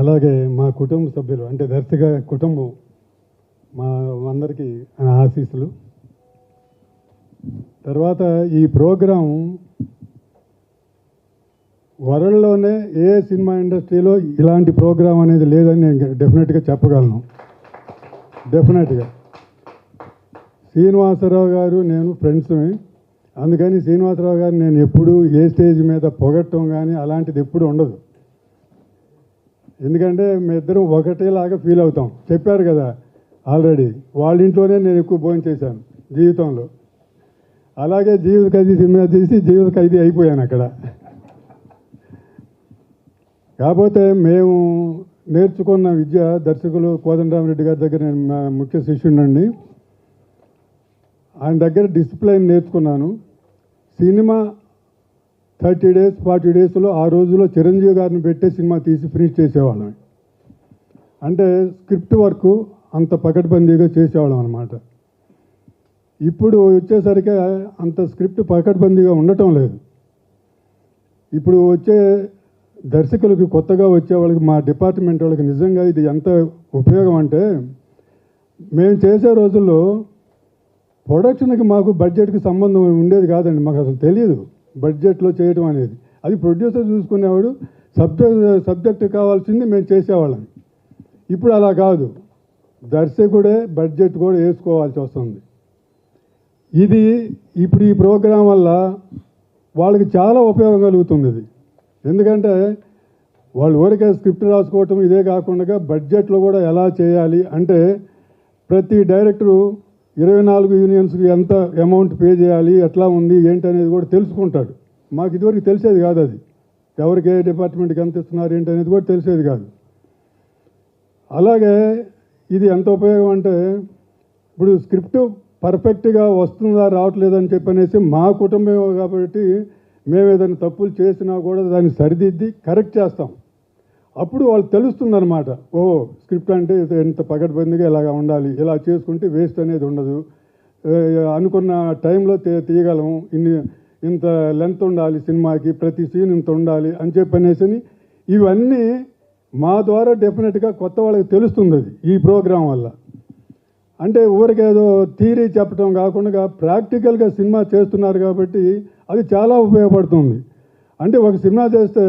అలాగే మా కుటుంబ సభ్యులు అంటే దర్శక కుటుంబం మా అందరికీ ఆశీస్సులు. తర్వాత ఈ ప్రోగ్రాం వరల్డ్లోనే ఏ సినిమా ఇండస్ట్రీలో ఇలాంటి ప్రోగ్రాం అనేది లేదని నేను డెఫినెట్గా చెప్పగలను. డెఫినెట్గా శ్రీనివాసరావు గారు నేను ఫ్రెండ్స్ని, అందుకని శ్రీనివాసరావు గారు నేను ఎప్పుడు ఏ స్టేజ్ మీద పొగట్టడం కానీ అలాంటిది ఎప్పుడు ఉండదు. ఎందుకంటే మీ ఇద్దరం ఒకటేలాగా ఫీల్ అవుతాం. చెప్పారు కదా ఆల్రెడీ, వాళ్ళ ఇంట్లోనే నేను ఎక్కువ భోజనం చేశాను జీవితంలో. అలాగే జీవిత ఖైదీ సినిమా తీసి జీవిత ఖైదీ అయిపోయాను అక్కడ. కాకపోతే మేము నేర్చుకున్న విద్య దర్శకులు కోదండరామరెడ్డి గారి దగ్గర నేను ముఖ్య శిష్యుడినండి. ఆయన దగ్గర డిసిప్లైన్ నేర్చుకున్నాను. సినిమా 30 days 40 daysలో ఆ రోజులో చిరంజీవి గారిని పెట్టే సినిమా తీసి ఫినిష్ చేసేవాళ్ళం. అంటే స్క్రిప్ట్ వర్క్ అంత పకడ్బందీగా చేసేవాళ్ళం అనమాట. ఇప్పుడు వచ్చేసరికి అంత స్క్రిప్ట్ పకడ్బందీగా ఉండటం లేదు. ఇప్పుడు వచ్చే దర్శకులకి, కొత్తగా వచ్చే వాళ్ళకి, మా డిపార్ట్మెంట్ వాళ్ళకి నిజంగా ఇది ఎంత ఉపయోగం అంటే, మేము చేసే రోజుల్లో ప్రొడక్షన్కి మాకు బడ్జెట్కి సంబంధం ఉండేది కాదండి. మాకు అసలు తెలియదు బడ్జెట్లో చేయడం అనేది. అది ప్రొడ్యూసర్ చూసుకునేవాడు. సబ్జెక్ట్ కావాల్సింది మేము చేసేవాళ్ళం. ఇప్పుడు అలా కాదు, దర్శకుడే బడ్జెట్ కూడా వేసుకోవాల్సి వస్తుంది. ఇది ఇప్పుడు ఈ ప్రోగ్రాం వల్ల వాళ్ళకి చాలా ఉపయోగం కలుగుతుంది ఇది. ఎందుకంటే వాళ్ళు ఊరికే స్క్రిప్ట్ రాసుకోవటం ఇదే కాకుండా బడ్జెట్లో కూడా ఎలా చేయాలి అంటే, ప్రతి డైరెక్టరు 24 యూనియన్స్కి ఎంత అమౌంట్ పే చేయాలి, ఎట్లా ఉంది ఏంటి అనేది కూడా తెలుసుకుంటాడు. మాకు ఇదివరకు తెలిసేది కాదు. అది ఎవరికి ఏ డిపార్ట్మెంట్కి ఎంత ఇస్తున్నారు ఏంటి అనేది కూడా తెలిసేది కాదు. అలాగే ఇది ఎంత ఉపయోగం అంటే, ఇప్పుడు స్క్రిప్ట్ పర్ఫెక్ట్గా వస్తుందా రావట్లేదని చెప్పనేసి మా కుటుంబం కాబట్టి మేము ఏదైనా తప్పులు చేసినా కూడా దాన్ని సరిదిద్ది కరెక్ట్ చేస్తాం. అప్పుడు వాళ్ళు తెలుస్తుందన్నమాట. ఓ స్క్రిప్ట్ అంటే ఎంత పకడ్బందీగా ఇలాగా ఉండాలి, ఇలా చేసుకుంటే వేస్ట్ అనేది ఉండదు, అనుకున్న టైంలో తీయగలము, ఇంత లెంత్ ఉండాలి సినిమాకి, ప్రతి సీన్ ఇంత ఉండాలి అని చెప్పనేసి ఇవన్నీ మా ద్వారా డెఫినెట్గా కొత్త వాళ్ళకి తెలుస్తుంది. అది ఈ ప్రోగ్రాం వల్ల. అంటే ఊరికేదో థియరీ చెప్పడం కాకుండా ప్రాక్టికల్గా సినిమా చేస్తున్నారు కాబట్టి అది చాలా ఉపయోగపడుతుంది. అంటే ఒక సినిమా చేస్తే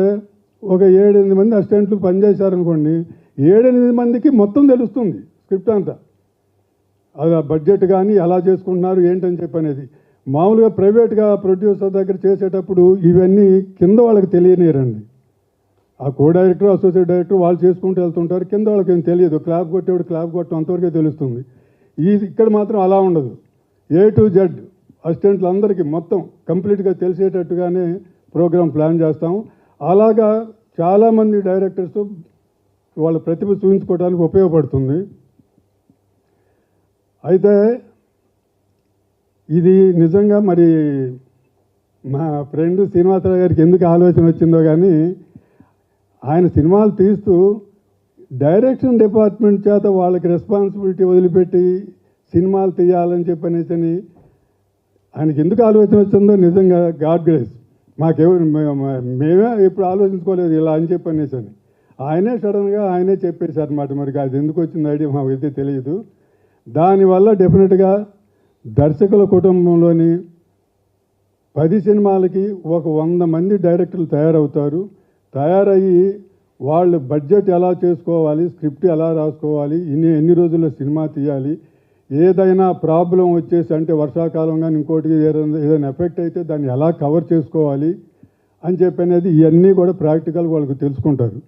ఒక 7-8 మంది అసిస్టెంట్లు పనిచేశారనుకోండి, 7-8 మందికి మొత్తం తెలుస్తుంది స్క్రిప్ట్ అంతా. అది బడ్జెట్ కానీ ఎలా చేసుకుంటున్నారు ఏంటని చెప్పనేది. మామూలుగా ప్రైవేట్గా ప్రొడ్యూసర్ దగ్గర చేసేటప్పుడు ఇవన్నీ కింద వాళ్ళకి తెలియనిరండి. ఆ కో డైరెక్టర్, అసోసియేట్ డైరెక్టర్ వాళ్ళు చేసుకుంటూ వెళ్తుంటారు. కింద వాళ్ళకి ఏం తెలియదు. క్లాప్ కొట్టేవాడు క్లాప్ కొట్టడం అంతవరకే తెలుస్తుంది. ఇక్కడ మాత్రం అలా ఉండదు. A to Z అసిస్టెంట్లు అందరికీ మొత్తం కంప్లీట్గా తెలిసేటట్టుగానే ప్రోగ్రాం ప్లాన్ చేస్తాము. అలాగా చాలామంది డైరెక్టర్స్ వాళ్ళ ప్రతిభ చూపించుకోవడానికి ఉపయోగపడుతుంది. అయితే ఇది నిజంగా మరి మా ఫ్రెండ్ శ్రీనివాసరావు గారికి ఎందుకు ఆలోచన వచ్చిందో కానీ, ఆయన సినిమాలు తీస్తూ డైరెక్షన్ డిపార్ట్మెంట్ చేత వాళ్ళకి రెస్పాన్సిబిలిటీ వదిలిపెట్టి సినిమాలు తీయాలని చెప్పనేసి ఆయనకి ఎందుకు ఆలోచన వచ్చిందో నిజంగా గాడ్ గ్రేస్. మేమే ఎప్పుడు ఆలోచించుకోలేదు ఇలా అని చెప్పనేసి. ఆయనే సడన్గా ఆయనే చెప్పేశారు అన్నమాట. మరి అది ఎందుకు వచ్చింది ఐడియా మాకు అయితే తెలియదు. దానివల్ల డెఫినెట్గా దర్శకుల కుటుంబంలోని 10 సినిమాలకి ఒక 100 మంది డైరెక్టర్లు తయారవుతారు. తయారయ్యి వాళ్ళు బడ్జెట్ ఎలా చేసుకోవాలి, స్క్రిప్ట్ ఎలా రాసుకోవాలి, ఎన్ని రోజుల్లో సినిమా తీయాలి, ఏదైనా ప్రాబ్లం వచ్చేసి అంటే వర్షాకాలం కానీ ఇంకోటి ఏదైనా ఎఫెక్ట్ అయితే దాన్ని ఎలా కవర్ చేసుకోవాలి అని చెప్పనేది ఇవన్నీ కూడా ప్రాక్టికల్గా వాళ్ళకి తెలుసుకుంటారు.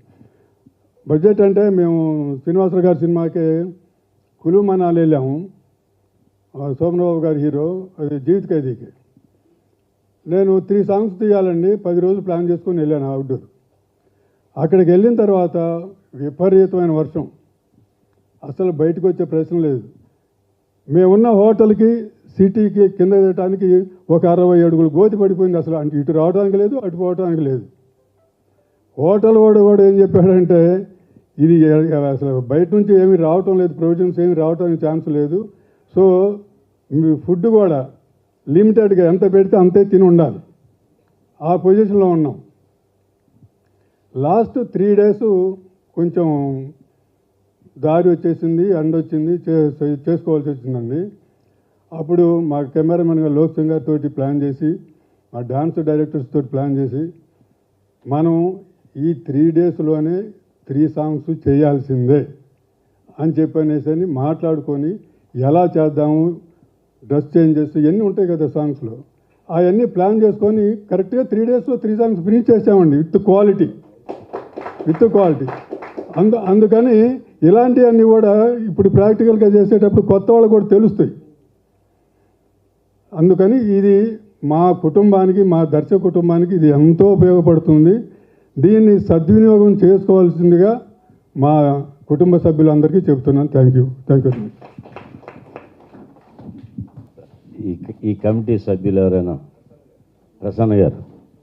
బడ్జెట్ అంటే మేము శ్రీనివాసరావు గారి సినిమాకే కులు మనాలి వెళ్ళాము. శోభనబాబు గారి హీరో, అది జీవిత ఖైదీకి. నేను 3 songs తీయాలండి, 10 రోజులు ప్లాన్ చేసుకొని వెళ్ళాను అవుట్డోర్. అక్కడికి వెళ్ళిన తర్వాత విపరీతమైన వర్షం, అసలు బయటకు వచ్చే ప్రశ్న లేదు. మేమున్న హోటల్కి సిటీకి కింద దిగటానికి ఒక 60 అడుగులు గోతి పడిపోయింది. అసలు అంటే ఇటు రావడానికి లేదు, అటు పోవడానికి లేదు. హోటల్ వాడు కూడా ఏం చెప్పాడంటే, ఇది అసలు బయట నుంచి ఏమీ రావటం లేదు, ప్రొవిజన్స్ ఏమి రావడానికి ఛాన్స్ లేదు, సో మీ ఫుడ్ కూడా లిమిటెడ్గా ఎంత పెడితే అంతే తిని ఉండాలి. ఆ పొజిషన్లో ఉన్నాం. లాస్ట్ 3 days కొంచెం దారి వచ్చేసింది, ఎండ వచ్చింది, చేసుకోవాల్సి వచ్చిందండి. అప్పుడు మా కెమెరామెన్గా లోక్ సింగ్ గారితో ప్లాన్ చేసి, మా డాన్స్ డైరెక్టర్స్ తోటి ప్లాన్ చేసి, మనం ఈ 3 డేస్లోనే 3 సాంగ్స్ చేయాల్సిందే అని చెప్పనేసి మాట్లాడుకొని ఎలా చేద్దాము, డ్రెస్ చేంజెస్ ఇవన్నీ ఉంటాయి కదా సాంగ్స్లో, అవన్నీ ప్లాన్ చేసుకొని కరెక్ట్గా 3 డేస్లో 3 సాంగ్స్ ఫినిష్ చేసామండి విత్ క్వాలిటీ. అందుకని ఇలాంటివన్నీ కూడా ఇప్పుడు ప్రాక్టికల్గా చేసేటప్పుడు కొత్త వాళ్ళకు కూడా తెలుస్తాయి. అందుకని ఇది మా కుటుంబానికి, మా దర్శక కుటుంబానికి ఇది ఎంతో ఉపయోగపడుతుంది. దీన్ని సద్వినియోగం చేసుకోవాల్సిందిగా మా కుటుంబ సభ్యులందరికీ చెబుతున్నాను. Thank you. ఈ కమిటీ సభ్యులు ఎవరైనా? ప్రసన్న గారు.